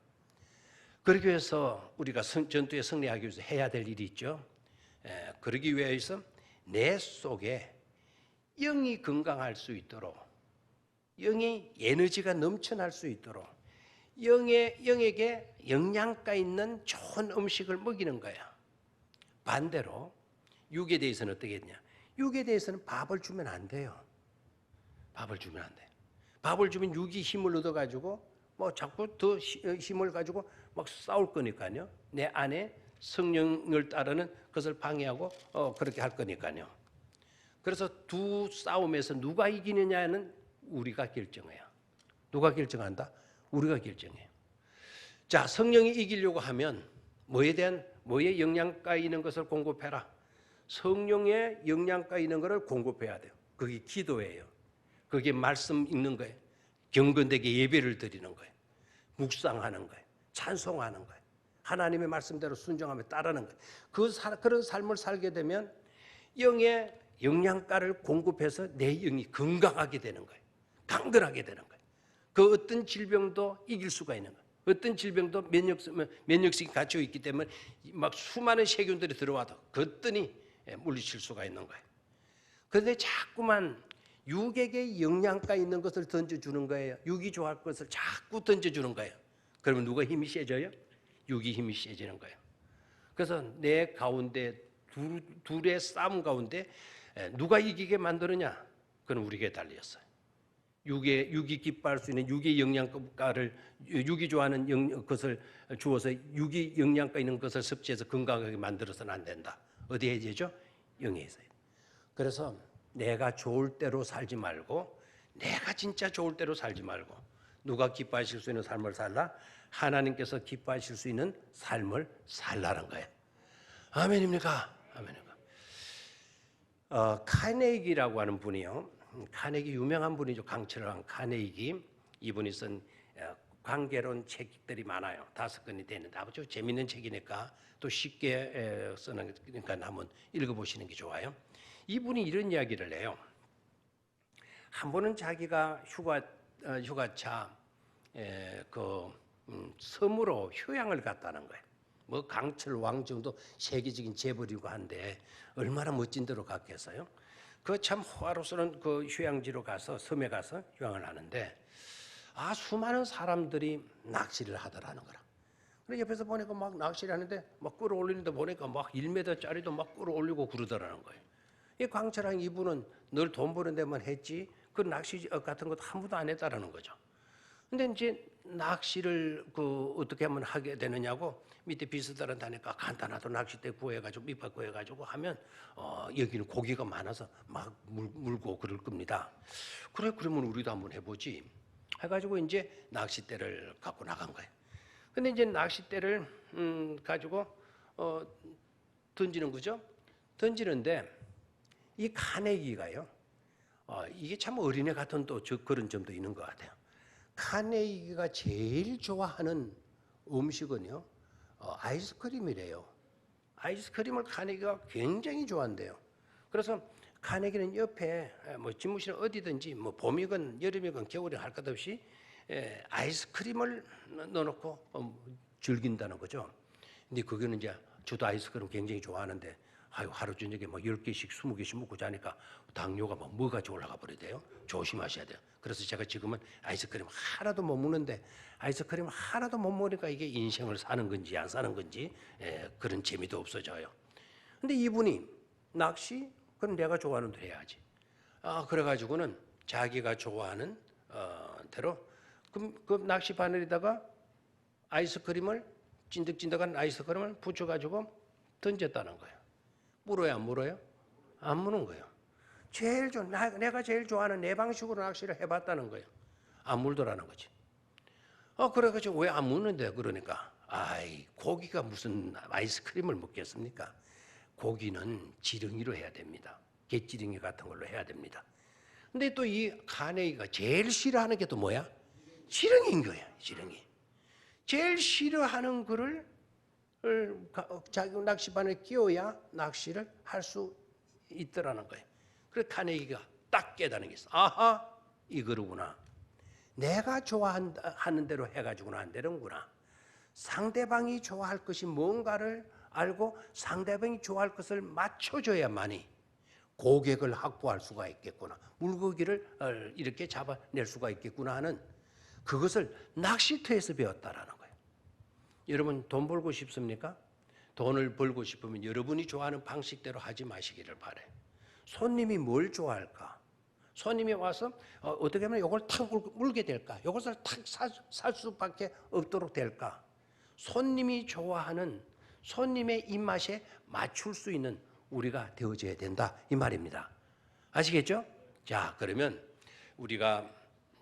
그러기 위해서 우리가 전투에 승리하기 위해서 해야 될 일이 있죠. 그러기 위해서 내 속에 영이 건강할 수 있도록, 영이 에너지가 넘쳐날 수 있도록 영에게 영양가 있는 좋은 음식을 먹이는 거야. 반대로 육에 대해서는 어떻게 했냐? 육에 대해서는 밥을 주면 안 돼요. 밥을 주면 안 돼요. 밥을 주면 육이 힘을 얻어가지고 자꾸 더 힘을 가지고 막 싸울 거니까요. 내 안에 성령을 따르는 것을 방해하고 그렇게 할 거니까요. 그래서 두 싸움에서 누가 이기느냐는 우리가 결정해요. 누가 결정한다? 우리가 결정해요. 자, 성령이 이기려고 하면 뭐에 영양가 있는 것을 공급해라. 성령의 영양가 있는 것을 공급해야 돼요. 그게 기도예요. 그게 말씀 읽는 거예요. 경건되게 예배를 드리는 거예요. 묵상하는 거예요. 찬송하는 거예요. 하나님의 말씀대로 순종하며 따르는 거예요. 그런 삶을 살게 되면 영의 영양가를 공급해서 내 영이 건강하게 되는 거예요. 강건하게 되는 거예요. 그 어떤 질병도 이길 수가 있는 거예요. 어떤 질병도 면역성이 갖추어 있기 때문에 막 수많은 세균들이 들어와도 거뜬히 물리칠 수가 있는 거예요. 그런데 자꾸만 육에게 영양가 있는 것을 던져주는 거예요. 육이 좋아할 것을 자꾸 던져주는 거예요. 그러면 누가 힘이 세져요? 육이 힘이 세지는 거예요. 그래서 내 가운데 둘의 싸움 가운데 누가 이기게 만드느냐? 그건 우리에게 달렸어요. 육이 기뻐할 수 있는 육의 영양가를 육이 좋아하는 것을 주어서 육이 영양가 있는 것을 섭취해서 건강하게 만들어서는 안 된다. 어디에 해야 되죠? 영에 있어요. 그래서 내가 좋을 대로 살지 말고 내가 진짜 좋을 대로 살지 말고 누가 기뻐하실 수 있는 삶을 살라? 하나님께서 기뻐하실 수 있는 삶을 살라는 거예요. 아멘입니까? 아멘입니까? 카네기라고 하는 분이요. 카네기 유명한 분이죠. 강철을 한 카네기. 이분이 쓴 관계론 책들이 많아요. 5권이 되는데 아주 재밌는 책이니까 또 쉽게 쓰는 거니까 한번 읽어보시는 게 좋아요. 이분이 이런 이야기를 해요. 한 번은 자기가 휴가차 섬으로 휴양을 갔다는 거예요. 뭐 강철 왕 정도 세계적인 재벌이고 한데 얼마나 멋진 데로 갔겠어요. 그 참 호화로서는 그 휴양지로 가서 섬에 가서 휴양을 하는데 수많은 사람들이 낚시를 하더라는 거라. 그래 옆에서 보니까 막 낚시를 하는데 막 끌어올리는데 보니까 막 1m짜리도 막 끌어올리고 그러더라는 거예요. 이 광철한 이분은 늘 돈 버는 데만 했지 그 낚시 같은 것도 한 번도 안 했다라는 거죠. 근데 이제 낚시를 어떻게 하면 하게 되느냐고 밑에 비서들한테 하니까 간단하도 낚싯대 구해가지고 밑밥 구해가지고 하면 여기는 고기가 많아서 막 물고 그럴 겁니다. 그래 그러면 우리도 한번 해보지 해가지고 이제 낚싯대를 갖고 나간 거예요. 근데 이제 낚싯대를 가지고 던지는 거죠. 던지는데 이 카네기가요. 이게 참 어린애 같은 또 그런 점도 있는 것 같아요. 카네기가 제일 좋아하는 음식은요, 아이스크림이래요. 아이스크림을 카네기가 굉장히 좋아한대요. 그래서 카네기는 옆에 뭐 집무실 어디든지 뭐 봄이건 여름이건 겨울이건 할 것 없이 아이스크림을 넣어놓고 즐긴다는 거죠. 근데 그거는 이제 저도 아이스크림 굉장히 좋아하는데 하루 저녁에 뭐 10개씩 20개씩 먹고 자니까 당뇨가 뭐가지 올라가 버리대요. 조심하셔야 돼요. 그래서 제가 지금은 아이스크림 하나도 못 먹는데 아이스크림 하나도 못 먹으니까 이게 인생을 사는 건지 안 사는 건지 그런 재미도 없어져요. 근데 이분이 낚시 그건 내가 좋아하는 대로 해야지. 그래가지고는 자기가 좋아하는 대로 그 낚시 바늘에다가 아이스크림을 찐득찐득한 아이스크림을 붙여가지고 던졌다는 거예요. 물어요, 안 물어요? 안 무는 거예요. 내가 제일 좋아하는 내 방식으로 낚시를 해봤다는 거예요. 안 물더라는 거지. 그래가지고 왜 안 무는데 그러니까 고기가 무슨 아이스크림을 먹겠습니까? 고기는 지렁이로 해야 됩니다. 갯지렁이 같은 걸로 해야 됩니다. 근데 또 이 카네기가 제일 싫어하는 게 또 뭐야? 지렁이인 거야, 지렁이. 제일 싫어하는 거를 자기 낚시바늘에 끼워야 낚시를 할 수 있더라는 거예요. 그래서 카네기가 딱 깨닫는 게 있어. 이거로구나. 내가 좋아하는 대로 해가지고는 안 되는구나. 상대방이 좋아할 것이 뭔가를 알고 상대방이 좋아할 것을 맞춰줘야만이 고객을 확보할 수가 있겠구나. 물고기를 이렇게 잡아낼 수가 있겠구나 하는 그것을 낚시터에서 배웠다라는 거예요. 여러분 돈 벌고 싶습니까? 돈을 벌고 싶으면 여러분이 좋아하는 방식대로 하지 마시기를 바라요. 손님이 뭘 좋아할까? 손님이 와서 어떻게 하면 이걸 탁 물게 될까? 이것을 탁 살 수밖에 없도록 될까? 손님이 좋아하는 손님의 입맛에 맞출 수 있는 우리가 되어져야 된다 이 말입니다. 아시겠죠? 자, 그러면 우리가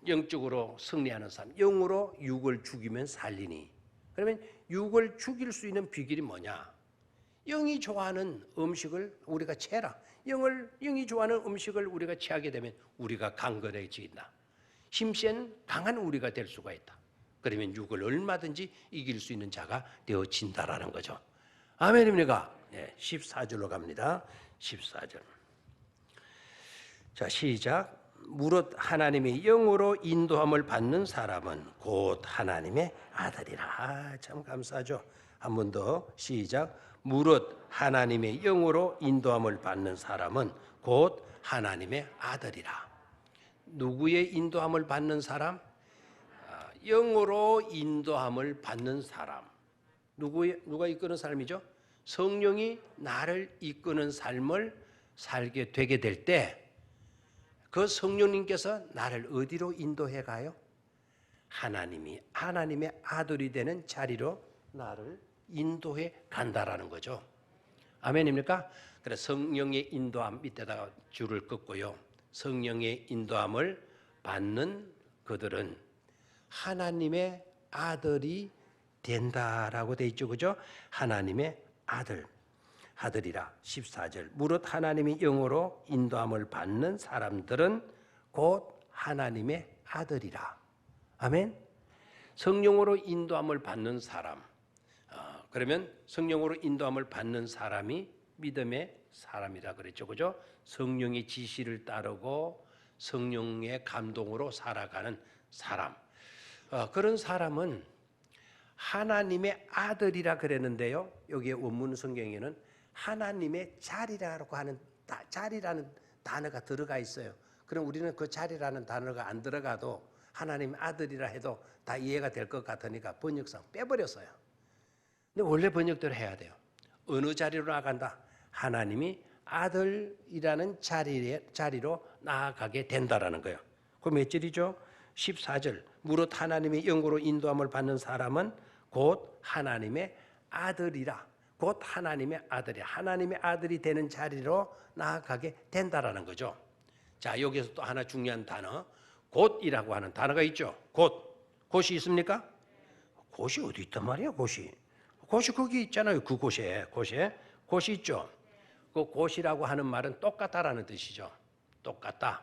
영적으로 승리하는 삶, 영으로 육을 죽이면 살리니. 그러면 육을 죽일 수 있는 비결이 뭐냐? 영이 좋아하는 음식을 우리가 채라. 영이 좋아하는 음식을 우리가 취하게 되면 우리가 강건해진다. 힘센 강한 우리가 될 수가 있다. 그러면 육을 얼마든지 이길 수 있는 자가 되어진다라는 거죠. 아멘입니까? 14절로 갑니다. 14절. 자, 시작. 무릇 하나님의 영으로 인도함을 받는 사람은 곧 하나님의 아들이라. 참 감사하죠. 한 번 더 시작. 무릇 하나님의 영으로 인도함을 받는 사람은 곧 하나님의 아들이라. 누구의 인도함을 받는 사람? 영으로 인도함을 받는 사람. 누가 이끄는 사람이죠? 성령이 나를 이끄는 삶을 살게 되게 될 때 그 성령님께서 나를 어디로 인도해 가요? 하나님의 아들이 되는 자리로 나를 인도해 간다라는 거죠. 아멘입니까? 그래서 성령의 인도함 밑에다가 줄을 긋고요. 성령의 인도함을 받는 그들은 하나님의 아들이 된다라고 돼 있죠. 그죠? 하나님의 아들이라. 14절. 무릇 하나님의 영으로 인도함을 받는 사람들은 곧 하나님의 아들이라. 아멘. 성령으로 인도함을 받는 사람. 그러면 성령으로 인도함을 받는 사람이 믿음의 사람이라 그랬죠. 그죠? 성령의 지시를 따르고 성령의 감동으로 살아가는 사람. 그런 사람은 하나님의 아들이라 그랬는데요. 여기에 원문 성경에는 하나님의 자리라고 하는 자리라는 단어가 들어가 있어요. 그럼 우리는 그 자리라는 단어가 안 들어가도 하나님 아들이라 해도 다 이해가 될 것 같으니까 번역상 빼버렸어요. 근데 원래 번역대로 해야 돼요. 어느 자리로 나간다? 하나님이 아들이라는 자리로 나아가게 된다라는 거예요. 그 몇 절이죠? 14절. 무릇 하나님의 영으로 인도함을 받는 사람은 곧 하나님의 아들이라. 곧 하나님의 아들이야. 하나님의 아들이 되는 자리로 나아가게 된다라는 거죠. 자, 여기서 또 하나 중요한 단어, 곧이라고 하는 단어가 있죠. 곧이 있습니까? 곧이 어디 있단 말이야, 곧이 거기 있잖아요. 그 곳에 있죠. 그 곧이라고 하는 말은 똑같다라는 뜻이죠. 똑같다.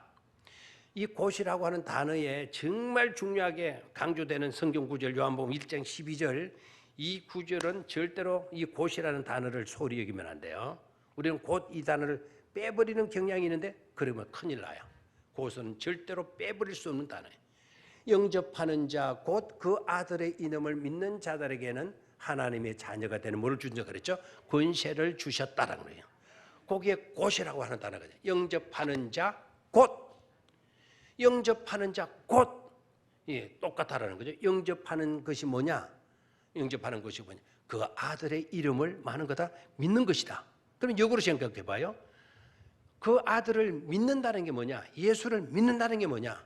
이 곧이라고 하는 단어에 정말 중요하게 강조되는 성경 구절 요한복음 1장 12절, 이 구절은 절대로 이 곧이라는 단어를 소홀히 여기면 안 돼요. 우리는 곧 이 단어를 빼버리는 경향이 있는데 그러면 큰일 나요. 곧은 절대로 빼버릴 수 없는 단어예요. 영접하는 자, 곧 그 아들의 이름을 믿는 자들에게는 하나님의 자녀가 되는 뭐를 준다 그랬죠? 권세를 주셨다라는 거예요. 거기에 곧이라고 하는 단어거든요. 영접하는 자, 곧. 영접하는 자, 곧. 예, 똑같다라는 거죠. 영접하는 것이 뭐냐? 영접하는 것이 뭐냐? 그 아들의 이름을 많은 거다 믿는 것이다. 그럼 역으로 생각해 봐요. 그 아들을 믿는다는 게 뭐냐? 예수를 믿는다는 게 뭐냐?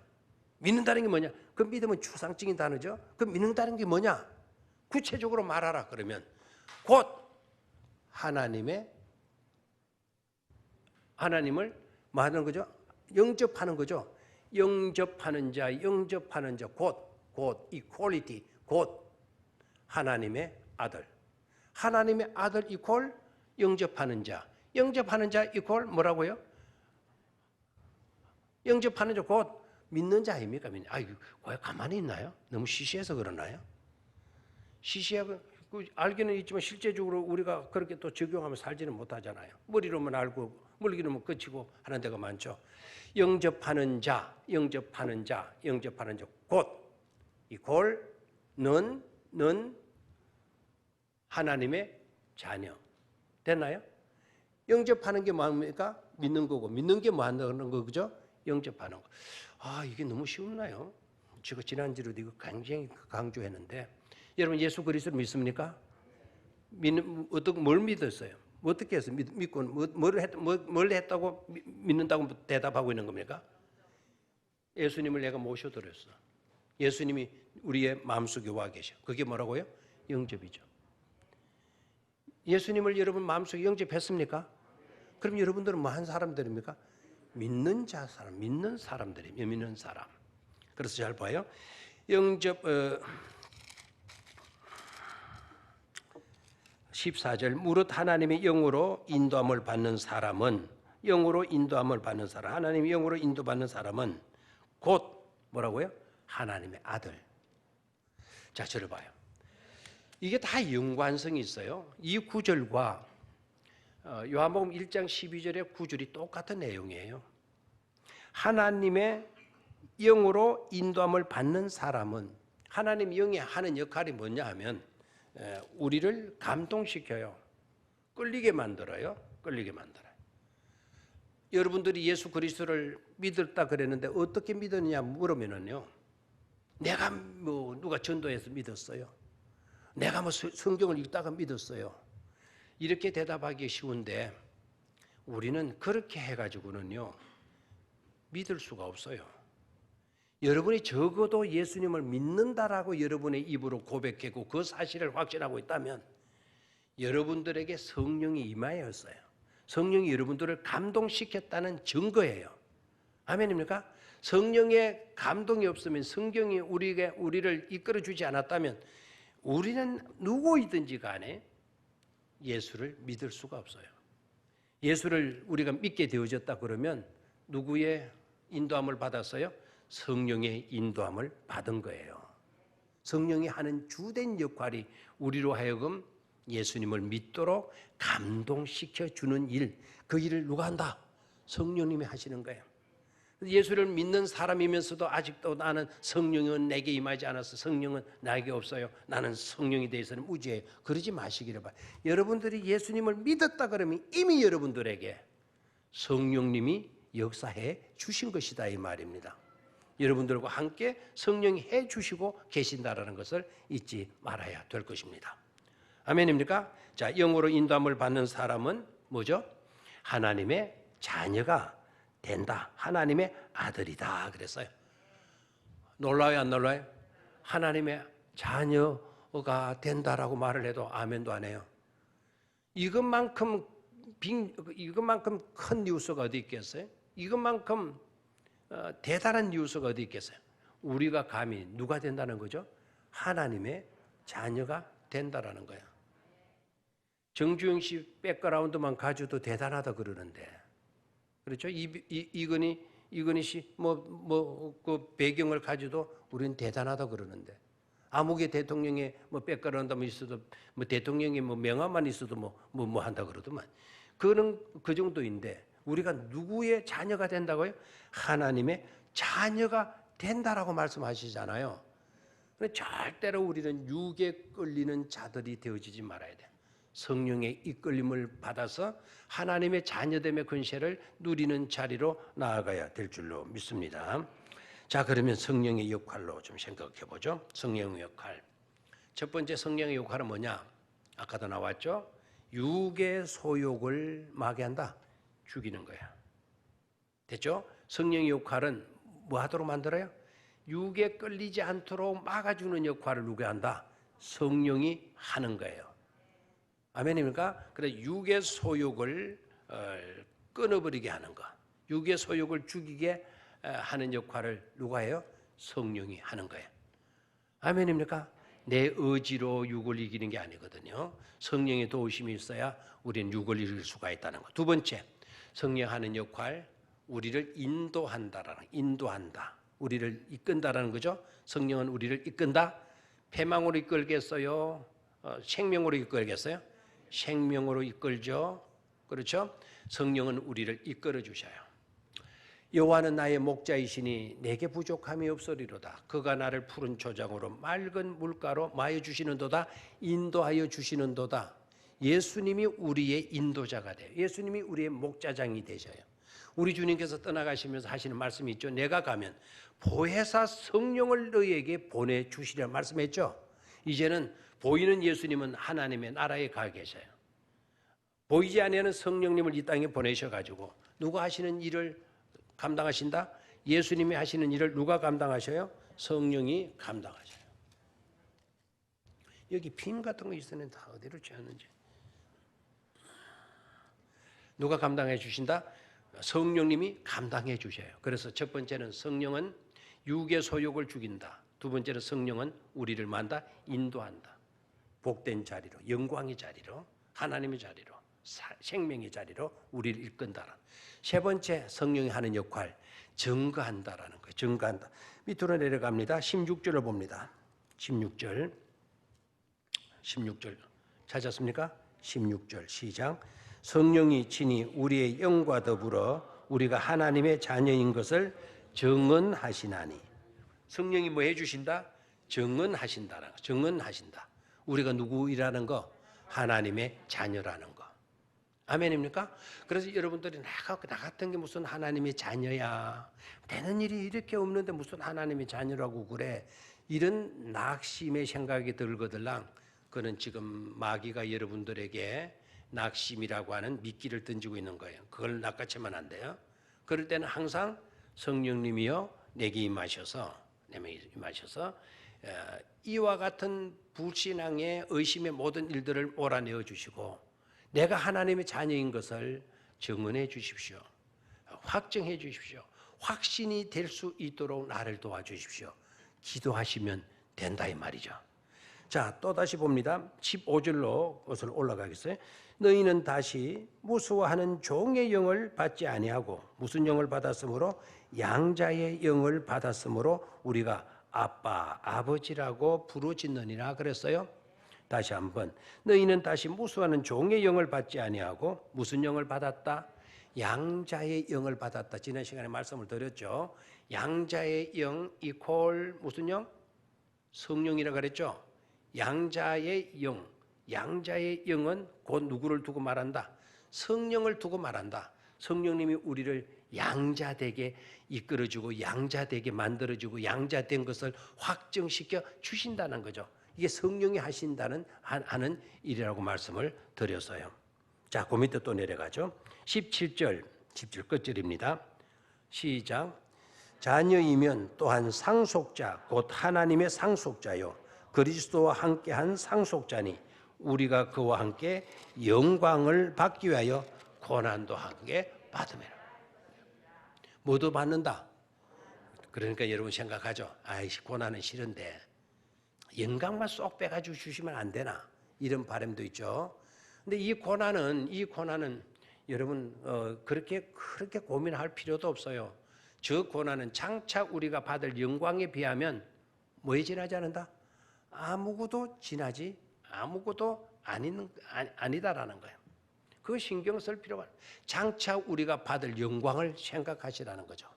믿는다는 게 뭐냐? 그 믿음은 추상적인 단어죠. 그 믿는다는 게 뭐냐? 구체적으로 말하라 그러면 곧 하나님을 뭐 하는 거죠? 영접하는 거죠. 영접하는 자, 곧 equality, 곧 하나님의 아들. 하나님의 아들 이퀄 영접하는 자. 영접하는 자 이퀄 뭐라고요? 영접하는 자 곧 믿는 자 아닙니까? 왜 가만히 있나요? 너무 시시해서 그러나요? 시시하고 알기는 있지만 실제적으로 우리가 그렇게 또 적용하면 살지는 못하잖아요. 머리로만 알고 머리로만 끝이고 하는 데가 많죠. 영접하는 자, 곧 이퀄 는 하나님의 자녀. 됐나요? 영접하는 게 뭡니까? 믿는 거고, 믿는 게 뭐 한다는 거죠? 영접하는 거. 이게 너무 쉽나요? 제가 지난주에도 이거 굉장히 강조했는데, 여러분 예수 그리스도를 믿습니까? 뭘 믿었어요? 어떻게 해서 믿고 뭘 했다고 믿는다고 대답하고 있는 겁니까? 예수님을 내가 모셔드렸어. 예수님이 우리의 마음속에 와 계셔. 그게 뭐라고요? 영접이죠. 예수님을 여러분 마음속에 영접했습니까? 그럼 여러분들은 뭐 한 사람들입니까? 믿는 사람들이에요. 믿는 사람. 그래서 잘 봐요. 영접 14절 무릇 하나님의 영으로 인도함을 받는 사람은 하나님의 영으로 인도받는 사람은 곧 뭐라고요? 하나님의 아들. 자, 저를 봐요. 이게 다 연관성이 있어요. 이 구절과 요한복음 1장 12절의 구절이 똑같은 내용이에요. 하나님의 영으로 인도함을 받는 사람은 하나님 영이 하는 역할이 뭐냐 하면 우리를 감동시켜요. 끌리게 만들어요. 여러분들이 예수 그리스도를 믿었다 그랬는데 어떻게 믿었느냐 물으면은요. 내가 누가 전도해서 믿었어요. 내가 성경을 읽다가 믿었어요. 이렇게 대답하기 쉬운데 우리는 그렇게 해가지고는요 믿을 수가 없어요. 여러분이 적어도 예수님을 믿는다라고 여러분의 입으로 고백하고 그 사실을 확신하고 있다면 여러분들에게 성령이 임하였어요. 성령이 여러분들을 감동시켰다는 증거예요. 아멘입니까? 성령의 감동이 없으면 성경이 우리를 이끌어주지 않았다면 우리는 누구이든지 간에 예수를 믿을 수가 없어요. 예수를 우리가 믿게 되어졌다 그러면 누구의 인도함을 받았어요? 성령의 인도함을 받은 거예요. 성령이 하는 주된 역할이 우리로 하여금 예수님을 믿도록 감동시켜 주는 일, 그 일을 누가 한다? 성령님이 하시는 거예요. 예수를 믿는 사람이면서도 아직도 나는 성령은 내게 임하지 않아서 성령은 나에게 없어요. 나는 성령에 대해서는 무지해요. 그러지 마시기를 바라요. 여러분들이 예수님을 믿었다 그러면 이미 여러분들에게 성령님이 역사해 주신 것이다 이 말입니다. 여러분들과 함께 성령이 해 주시고 계신다라는 것을 잊지 말아야 될 것입니다. 아멘입니까? 자, 영으로 인도함을 받는 사람은 뭐죠? 하나님의 자녀가 된다. 하나님의 아들이다 그랬어요. 놀라요 안 놀라요? 하나님의 자녀가 된다라고 말을 해도 아멘도 안 해요. 이것만큼 큰 뉴스가 어디 있겠어요? 이것만큼 대단한 뉴스가 어디 있겠어요? 우리가 감히 누가 된다는 거죠? 하나님의 자녀가 된다라는 거야. 정주영 씨 백그라운드만 가져도 대단하다 그러는데, 그렇죠? 이건희 씨 그 배경을 가져도 우리는 대단하다 그러는데, 아무개 대통령의 백그라운드만 있어도 대통령의 명함만 있어도 뭐 한다 그러더만, 그는 그 정도인데 우리가 누구의 자녀가 된다고요? 하나님의 자녀가 된다라고 말씀하시잖아요. 절대로 우리는 육에 끌리는 자들이 되어지지 말아야 돼. 성령의 이끌림을 받아서 하나님의 자녀됨의 권세를 누리는 자리로 나아가야 될 줄로 믿습니다. 자, 그러면 성령의 역할로 좀 생각해 보죠. 성령의 역할. 첫 번째 성령의 역할은 뭐냐? 아까도 나왔죠? 육의 소욕을 마게 한다. 죽이는 거야. 됐죠? 성령의 역할은 뭐 하도록 만들어요? 육에 끌리지 않도록 막아주는 역할을 누가 한다? 성령이 하는 거예요. 아멘입니까? 그래서 육의 소욕을 끊어버리게 하는 것, 육의 소욕을 죽이게 하는 역할을 누가 해요? 성령이 하는 거예요. 아멘입니까? 내 의지로 육을 이기는 게 아니거든요. 성령의 도우심이 있어야 우리는 육을 이길 수가 있다는 것. 두 번째, 성령 하는 역할, 우리를 인도한다. 우리를 이끈다라는 거죠. 성령은 우리를 이끈다. 패망으로 이끌겠어요? 생명으로 이끌겠어요? 생명으로 이끌죠. 그렇죠? 성령은 우리를 이끌어 주셔요. 여호와는 나의 목자이시니 내게 부족함이 없으리로다. 그가 나를 푸른 초장으로 맑은 물가로 마여 주시는도다. 인도하여 주시는도다. 예수님이 우리의 인도자가 돼요. 예수님이 우리의 목자장이 되셔요. 우리 주님께서 떠나가시면서 하시는 말씀이 있죠. 내가 가면 보혜사 성령을 너희에게 보내주시리라 말씀했죠. 이제는 보이는 예수님은 하나님의 나라에 가 계셔요. 보이지 않는 성령님을 이 땅에 보내셔가지고 누가 하시는 일을 감당하신다? 예수님이 하시는 일을 누가 감당하셔요? 성령이 감당하셔요. 여기 핀 같은 거 있으면 다 어디로 채웠는지. 누가 감당해 주신다? 성령님이 감당해 주셔요. 그래서 첫 번째는 성령은 육의 소욕을 죽인다. 두 번째는 성령은 우리를 만다 인도한다. 복된 자리로, 영광의 자리로, 하나님의 자리로, 생명의 자리로 우리를 이끈다. 세 번째 성령이 하는 역할, 증거한다라는 거예요. 증거한다. 밑으로 내려갑니다. 16절을 봅니다. 16절 찾았습니까? 16절 시작. 성령이 친히 우리의 영과 더불어 우리가 하나님의 자녀인 것을 증언하시나니. 성령이 뭐 해주신다? 증언하신다라는 거. 증언하신다. 우리가 누구이라는 거? 하나님의 자녀라는 거. 아멘입니까? 그래서 여러분들이 나 같은 게 무슨 하나님의 자녀야. 되는 일이 이렇게 없는데 무슨 하나님의 자녀라고 그래. 이런 낙심의 생각이 들거들랑 그는 지금 마귀가 여러분들에게 낙심이라고 하는 미끼를 던지고 있는 거예요. 그걸 낚아채면 안 돼요. 그럴 때는 항상 성령님이여 내게 임하셔서 이와 같은 불신앙의 의심의 모든 일들을 몰아내어 주시고 내가 하나님의 자녀인 것을 증언해 주십시오. 확정해 주십시오. 확신이 될 수 있도록 나를 도와주십시오. 기도하시면 된다 이 말이죠. 자, 또다시 봅니다. 15절로 그것을 올라가겠어요. 너희는 다시 무수하는 종의 영을 받지 아니하고 무슨 영을 받았으므로 양자의 영을 받았으므로 우리가 아빠, 아버지라고 부르짖느니라 그랬어요. 다시 한번 너희는 다시 무수하는 종의 영을 받지 아니하고 무슨 영을 받았다? 양자의 영을 받았다. 지난 시간에 말씀을 드렸죠. 양자의 영 이퀄 무슨 영? 성령이라 그랬죠. 양자의 영은 곧 누구를 두고 말한다? 성령을 두고 말한다. 성령님이 우리를 양자되게 이끌어주고 양자되게 만들어주고 양자된 것을 확정시켜 주신다는 거죠. 이게 성령이 하는 일이라고 말씀을 드렸어요. 자, 그 밑에 또 내려가죠. 17절 끝절입니다. 시작. 자녀이면 또한 상속자 곧 하나님의 상속자요 그리스도와 함께한 상속자니 우리가 그와 함께 영광을 받기 위하여 고난도 함께 받으리라. 모두 받는다. 그러니까 여러분 생각하죠. 아이씨, 고난은 싫은데 영광만 쏙 빼가지고 주시면 안 되나? 이런 바람도 있죠. 근데 이 고난은 여러분 그렇게 고민할 필요도 없어요. 저 고난은 장차 우리가 받을 영광에 비하면 뭐에 지나지 않는다? 아무것도 아니다라는 거예요. 그 신경 쓸 필요가 없어요. 장차 우리가 받을 영광을 생각하시라는 거죠.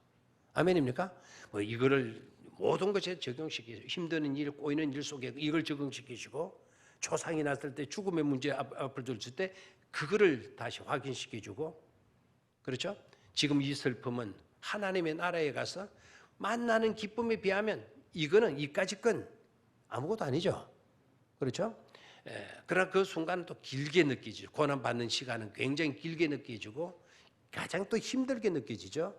아멘입니까? 뭐 이거를 모든 것에 적용시키고 힘드는 일, 꼬이는 일 속에 이걸 적용시키시고 초상이 났을 때 죽음의 문제 앞을 둘 때 그거를 다시 확인시켜주고 그렇죠? 지금 이 슬픔은 하나님의 나라에 가서 만나는 기쁨에 비하면 이거는 이까짓 건 아무것도 아니죠. 그렇죠? 그러나 그 순간은 또 길게 느끼죠. 고난받는 시간은 굉장히 길게 느껴지고 가장 또 힘들게 느껴지죠.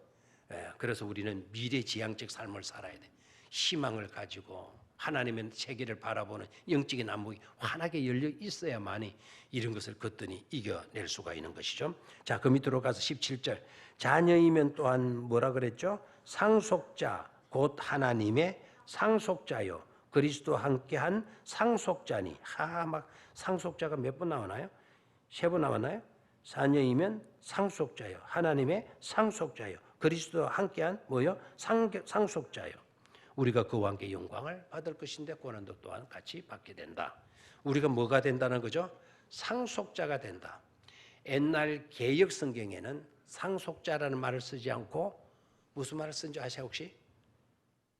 그래서 우리는 미래지향적 삶을 살아야 돼. 희망을 가지고 하나님의 세계를 바라보는 영적인 안목이 환하게 열려 있어야만이 이런 것을 거뜬히 이겨낼 수가 있는 것이죠. 자, 그 밑으로 가서 17절. 자녀이면 또한 뭐라 그랬죠? 상속자 곧 하나님의 상속자요 그리스도와 함께한 상속자니. 막 상속자가 몇 번 나오나요? 3번 나왔나요? 자녀이면 상속자요 하나님의 상속자요 그리스도와 함께한 뭐요? 상속자요. 우리가 그와 함께 영광을 받을 것인데 고난도 또한 같이 받게 된다. 우리가 뭐가 된다는 거죠? 상속자가 된다. 옛날 개역 성경에는 상속자라는 말을 쓰지 않고 무슨 말을 쓴지 아세요 혹시?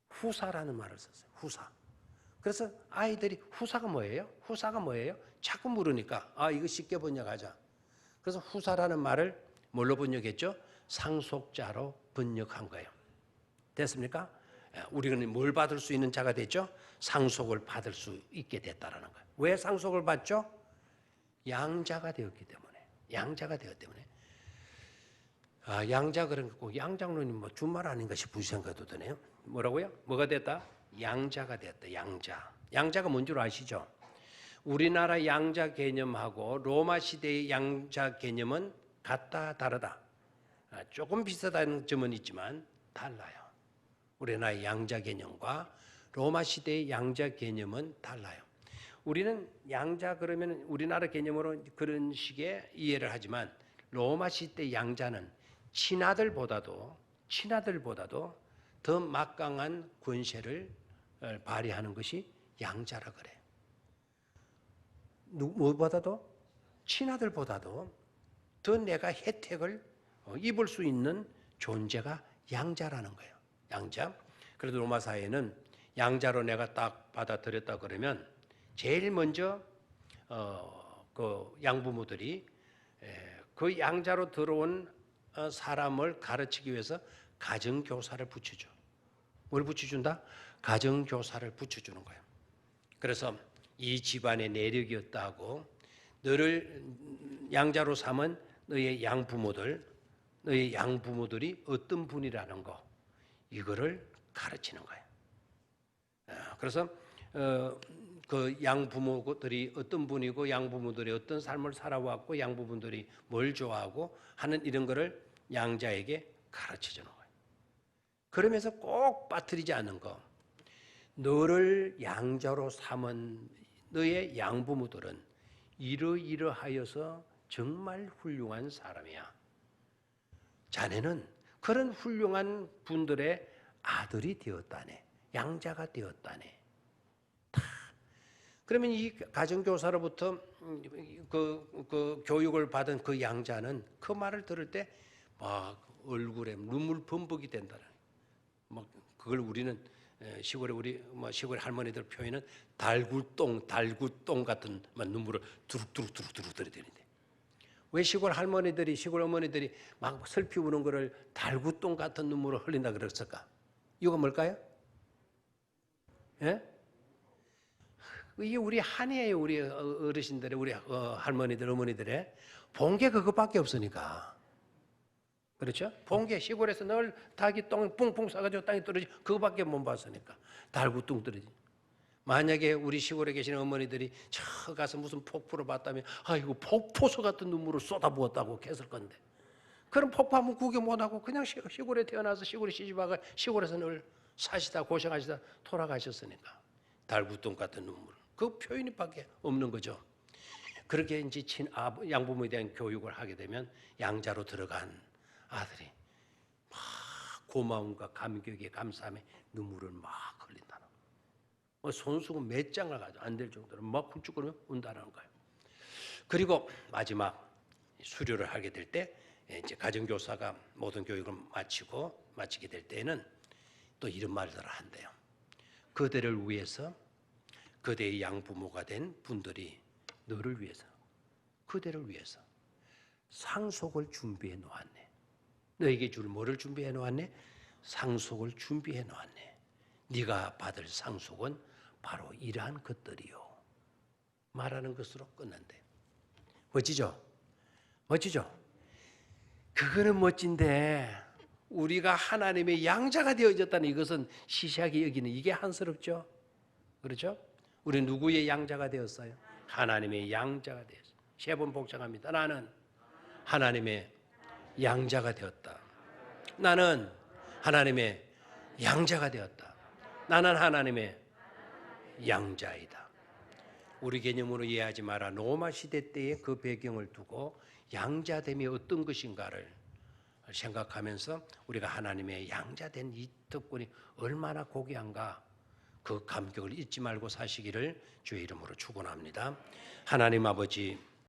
후사라는 말을 썼어요. 후사. 그래서 아이들이 후사가 뭐예요? 자꾸 물으니까 이거 쉽게 번역하자. 그래서 후사라는 말을 뭘로 번역했죠? 상속자로 번역한 거예요. 됐습니까? 우리는 뭘 받을 수 있는 자가 됐죠? 상속을 받을 수 있게 됐다라는 거예요. 왜 상속을 받죠? 양자가 되었기 때문에. 양자 그런 거 양장로님 뭐 준말 아닌가 싶은 생각도 드네요. 뭐라고요? 뭐가 됐다? 양자가 됐다. 양자가 뭔 줄 아시죠? 우리나라 양자 개념하고 로마 시대의 양자 개념은 같다 다르다. 조금 비슷한 점은 있지만 달라요. 우리나라의 양자 개념과 로마 시대의 양자 개념은 달라요. 우리는 양자 그러면 우리나라 개념으로 그런 식의 이해를 하지만 로마 시대 양자는 친아들보다도 더 막강한 권세를 발휘하는 것이 양자라 그래요. 무엇보다도 친아들보다도 더 내가 혜택을 입을 수 있는 존재가 양자라는 거예요. 양자. 그래도 로마 사회는 양자로 내가 딱 받아들였다 그러면 제일 먼저 그 양부모들이 그 양자로 들어온 사람을 가르치기 위해서 가정교사를 붙여줘. 뭘 붙여준다? 가정교사를 붙여주는 거예요. 그래서 이 집안의 내력이었다 하고 너를 양자로 삼은 너의 양부모들이 어떤 분이라는 거 이거를 가르치는 거예요. 그래서 그 양부모들이 어떤 분이고 양부모들이 어떤 삶을 살아왔고 양부모들이 뭘 좋아하고 하는 이런 거를 양자에게 가르쳐주는 거예요. 그러면서 꼭 빠뜨리지 않는 거. 너를 양자로 삼은 너의 양부모들은 이러이러하여서 정말 훌륭한 사람이야. 자네는 그런 훌륭한 분들의 아들이 되었다네. 양자가 되었다네. 그러면 이 가정교사로부터 그 교육을 받은 그 양자는 그 말을 들을 때 막 얼굴에 눈물 범벅이 된다는. 막 그걸 우리는 시골에 우리 시골 할머니들 표현은 달굴똥 같은 눈물을 두룩두룩 들이대는데 왜 시골 할머니들이 시골 어머니들이 막 슬피 우는 거를 달구똥 같은 눈물을 흘린다 그랬을까? 이유가 뭘까요? 예? 이게 우리 한이에요. 우리 어르신들의 우리 할머니들 어머니들의 본 게 그것밖에 없으니까. 그렇죠? 본 게 시골에서 늘 닭이 똥 뿡뿡 싸가지고 땅에 떨어지 그거밖에 못 봤으니까 달구똥 떨어지. 만약에 우리 시골에 계시는 어머니들이 저 가서 무슨 폭포를 봤다면 아이고 폭포수 같은 눈물을 쏟아부었다고 했을 건데 그런 폭포 한번 구경 못하고 그냥 시골에 태어나서 시골에 시집와가 시골에서 늘 사시다 고생하시다 돌아가셨으니까 달구똥 같은 눈물 그 표현이 밖에 없는 거죠. 그렇게 이제 양부모에 대한 교육을 하게 되면 양자로 들어간 아들이 막 고마움과 감격에 감사함에 눈물을 막 흘린다는 거예요. 손수건 몇 장을 가지고 안 될 정도로 막 훌쩍거리며 운다는 거예요. 그리고 마지막 수료를 하게 될 때 이제 가정교사가 모든 교육을 마치게 될 때에는 또 이런 말들을 한대요. 그대를 위해서 그대의 양부모가 된 분들이 너를 위해서 그대를 위해서 상속을 준비해 놓았네. 너에게 줄 뭐를 준비해 놓았네? 상속을 준비해 놓았네. 네가 받을 상속은 바로 이러한 것들이요. 말하는 것으로 끝난대. 멋지죠? 멋지죠? 그거는 멋진데 우리가 하나님의 양자가 되어졌다는 이것은 시시하게 여기는 이게 한스럽죠? 그렇죠? 우리 누구의 양자가 되었어요? 하나님의 양자가 되었어요. 세 번 복잡합니다. 나는 하나님의 양자가 되었다. 나는 하나님의 양자가 되었다. 나는 하나님의 양자이다. 우리 개념으로 이해하지 마라. 로마 시대 때의 그 배경을 두고 양자됨이 어떤 것인가를 생각하면서 우리가 하나님의 양자된 이 특권이 얼마나 고귀한가 그 감격을 잊지 말고 사시기를 주의 이름으로 축원합니다. 하나님 아버지